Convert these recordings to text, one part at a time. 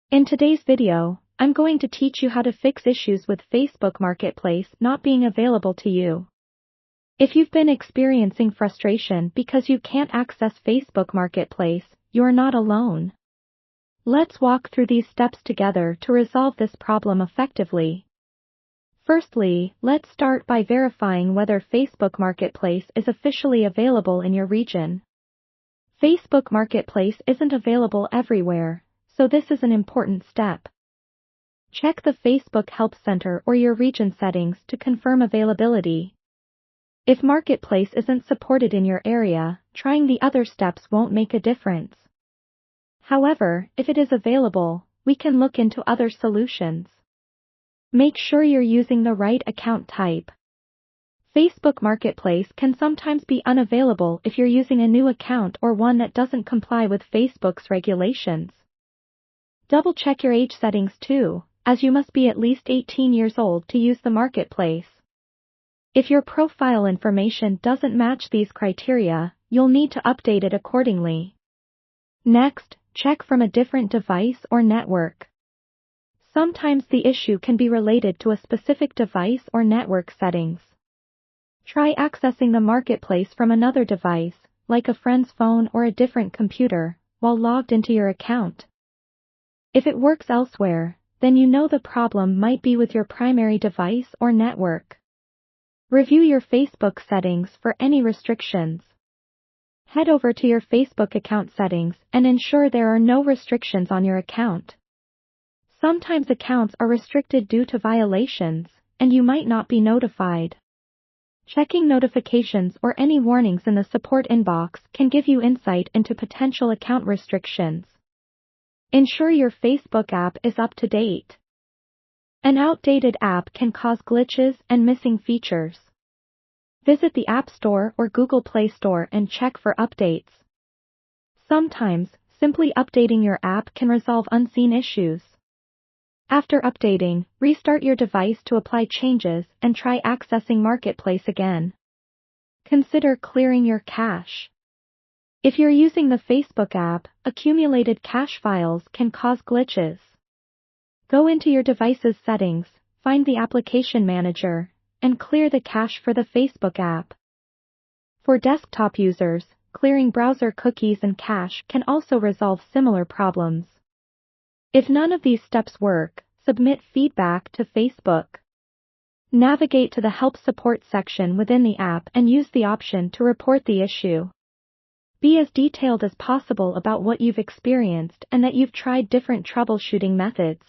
In today's video, I'm going to teach you how to fix issues with Facebook Marketplace not being available to you. If you've been experiencing frustration because you can't access Facebook Marketplace, you're not alone. Let's walk through these steps together to resolve this problem effectively. Firstly, let's start by verifying whether Facebook Marketplace is officially available in your region. Facebook Marketplace isn't available everywhere, so this is an important step. Check the Facebook Help Center or your region settings to confirm availability. If Marketplace isn't supported in your area, trying the other steps won't make a difference. However, if it is available, we can look into other solutions. Make sure you're using the right account type. Facebook Marketplace can sometimes be unavailable if you're using a new account or one that doesn't comply with Facebook's regulations. Double-check your age settings too, as you must be at least 18 years old to use the marketplace. If your profile information doesn't match these criteria, you'll need to update it accordingly. Next, check from a different device or network. Sometimes the issue can be related to a specific device or network settings. Try accessing the marketplace from another device, like a friend's phone or a different computer, while logged into your account. If it works elsewhere, then you know the problem might be with your primary device or network. Review your Facebook settings for any restrictions. Head over to your Facebook account settings and ensure there are no restrictions on your account. Sometimes accounts are restricted due to violations, and you might not be notified. Checking notifications or any warnings in the support inbox can give you insight into potential account restrictions. Ensure your Facebook app is up to date. An outdated app can cause glitches and missing features. Visit the App Store or Google Play Store and check for updates. Sometimes, simply updating your app can resolve unseen issues. After updating, restart your device to apply changes and try accessing Marketplace again. Consider clearing your cache. If you're using the Facebook app, accumulated cache files can cause glitches. Go into your device's settings, find the Application Manager, and clear the cache for the Facebook app. For desktop users, clearing browser cookies and cache can also resolve similar problems. If none of these steps work, submit feedback to Facebook. Navigate to the Help Support section within the app and use the option to report the issue. Be as detailed as possible about what you've experienced and that you've tried different troubleshooting methods.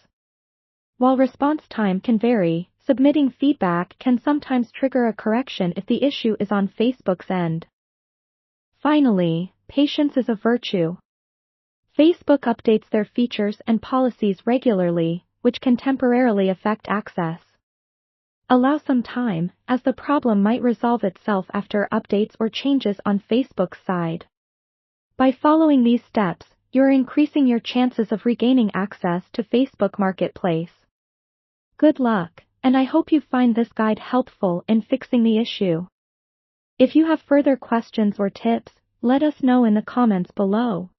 While response time can vary, submitting feedback can sometimes trigger a correction if the issue is on Facebook's end. Finally, patience is a virtue. Facebook updates their features and policies regularly, which can temporarily affect access. Allow some time, as the problem might resolve itself after updates or changes on Facebook's side. By following these steps, you're increasing your chances of regaining access to Facebook Marketplace. Good luck, and I hope you find this guide helpful in fixing the issue. If you have further questions or tips, let us know in the comments below.